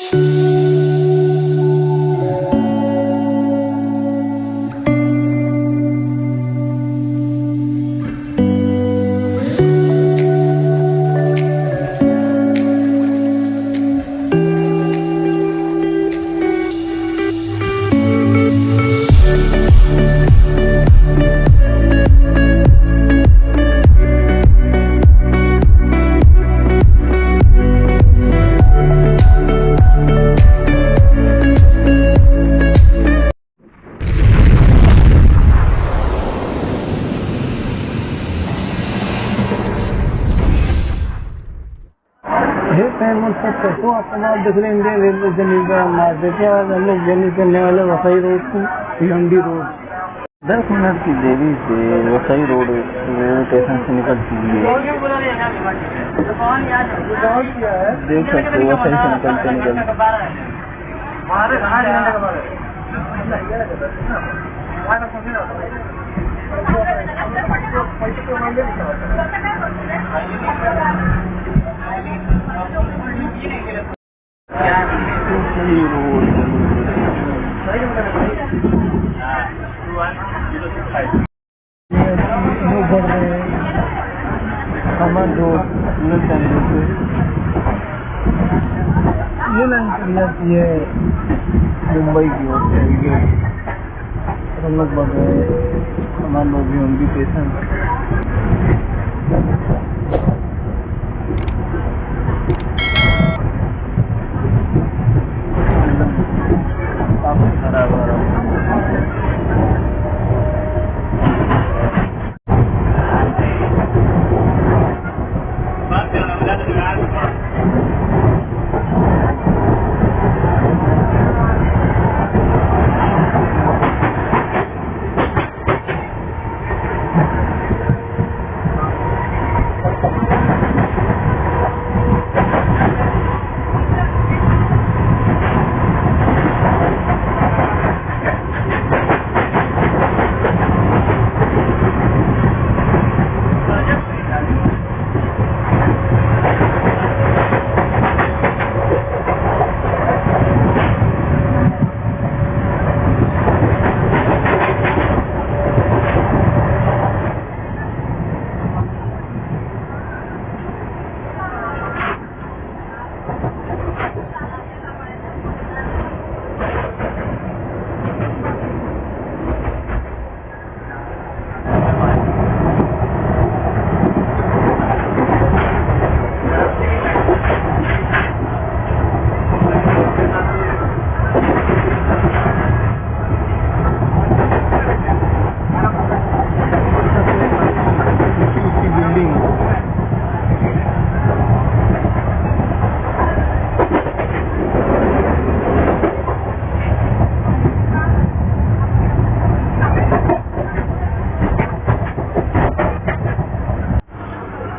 तो अपना देख रहे इंडियन रेलवे से नीचे मार देते और हम लोग जर्नी करने वाले वसई रोड को भिवंडी रोड 10 मिनट की देरी से वसई रोड रेलवे स्टेशन से निकलती है। देख सकते हो वसई से निकलते ये लाइन ये मुंबई की ओर से हम लोग बढ़ रहे हैं। हमारे लोग भी उनकी स्टेशन काफी खराब हो रहा है।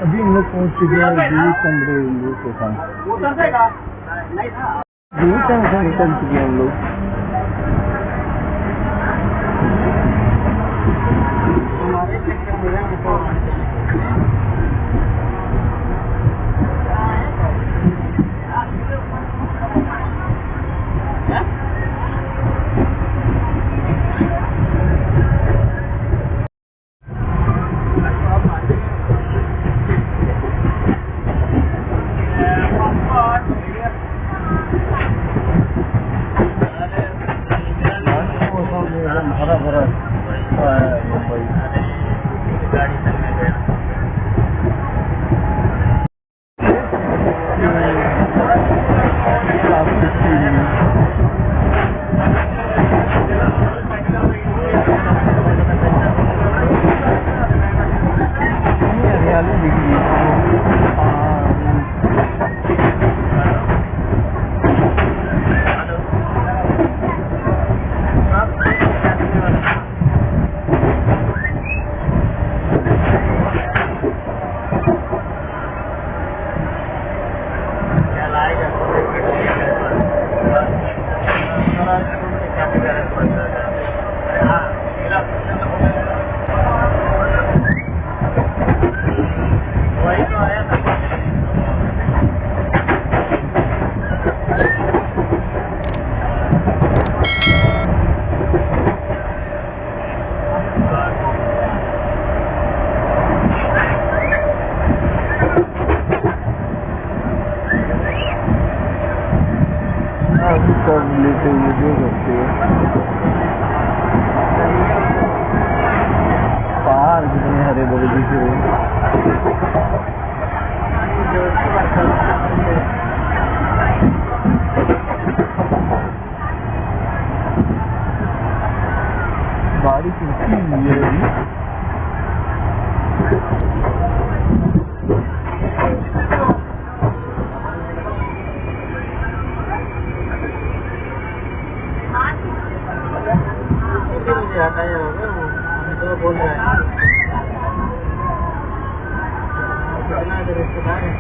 अभी हम लोग पहुँच चुके हैं दिल्ली चंद्र रेलवे स्टेशन। दिल्ली चंद्र से निकल चुके हैं हम लोग। हरा भरा मुंबई गाड़ी चलने गया। हरियाली दिख रही है। क्या लाएगा सब लेते हुए जो करते हो पहाड़ कितने हरे भरे दिख रहे बारिश रुकी हुई है अभी आता है तो बोल रहा है कितना रिश्तेदार है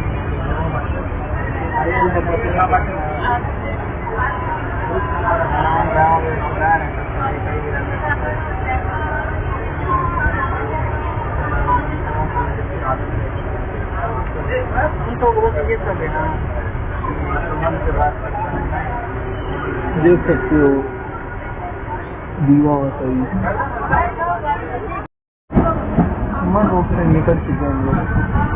उनको वो ये सब है ना देख सकते हो दीवा वसई मन रूप से निकल चुके हैं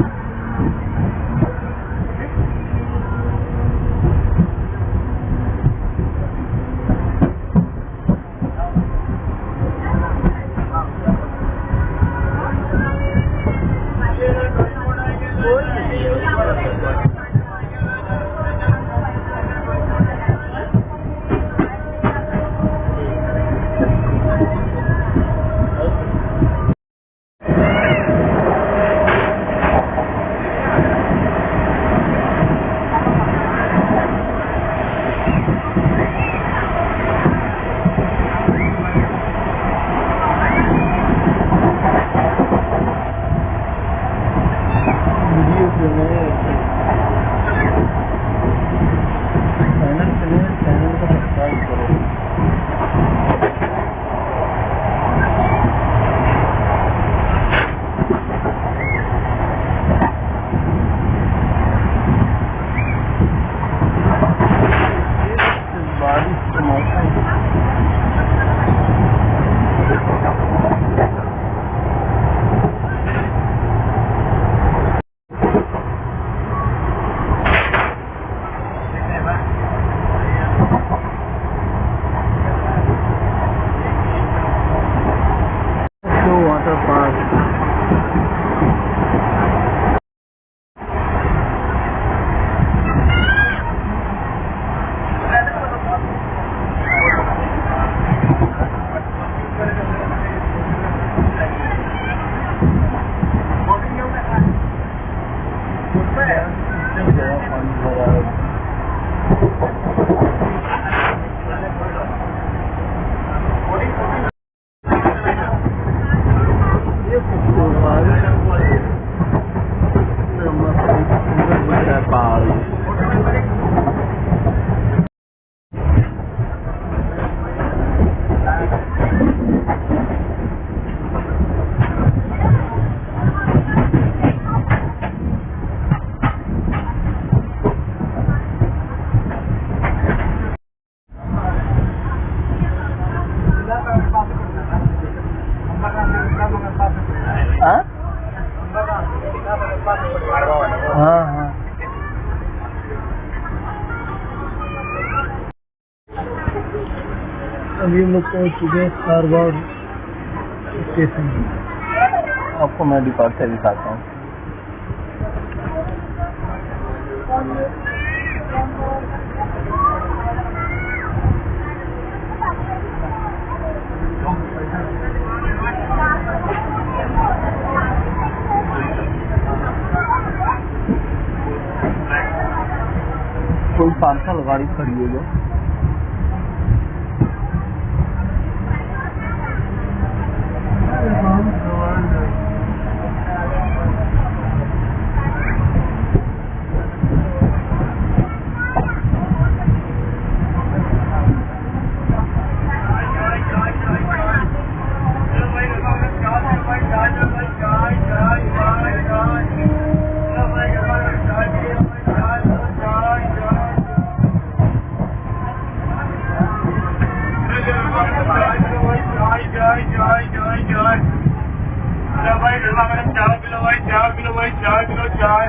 लोग वाटर पार्क हाँ हाँ अभी हम लोग पहुँच चुके हैं कारवार स्टेशन। आपको मैं डिपार्चर दिखाता हूँ। कोई पार्सल गाड़ी खड़ी है जो चाय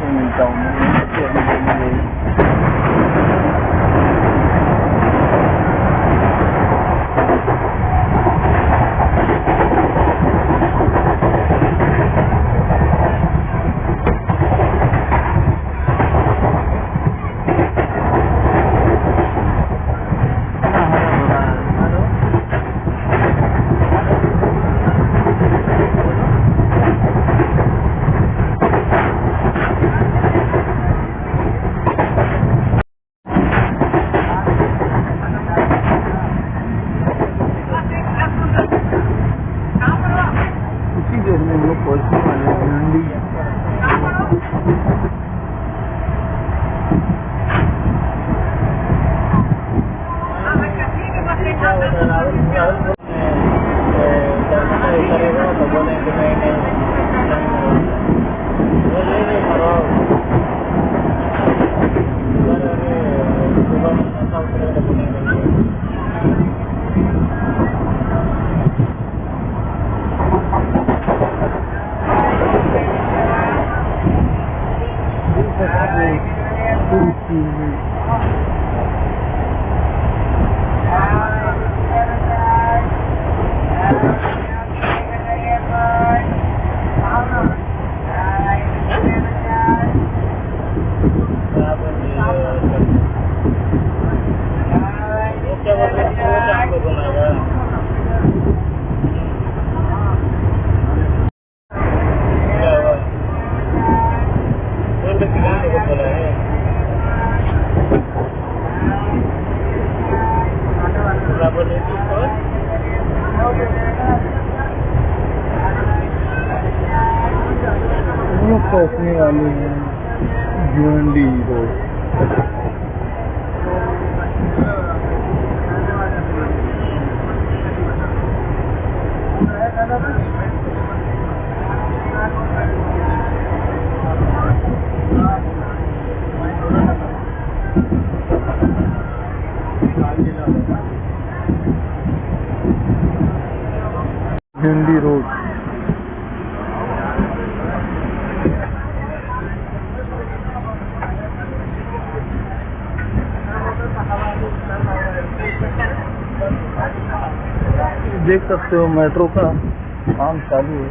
पे मिलता हूँ मैं। पहुंचने वाले हैं भिवंडी रोड। भिवंडी रोड देख सकते हो, मेट्रो का काम चालू है।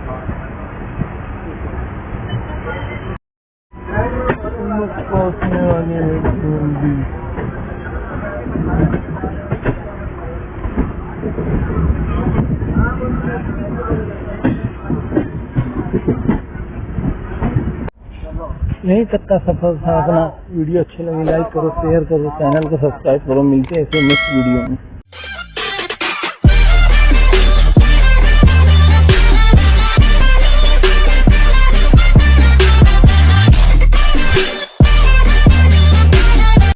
पहुंचने वाले हैं भिवंडी। यहीं तक का सफर था अपना। वीडियो अच्छी लगी लाइक करो, शेयर करो, चैनल को सब्सक्राइब करो। मिलते हैं ऐसे नेक्स्ट वीडियो में।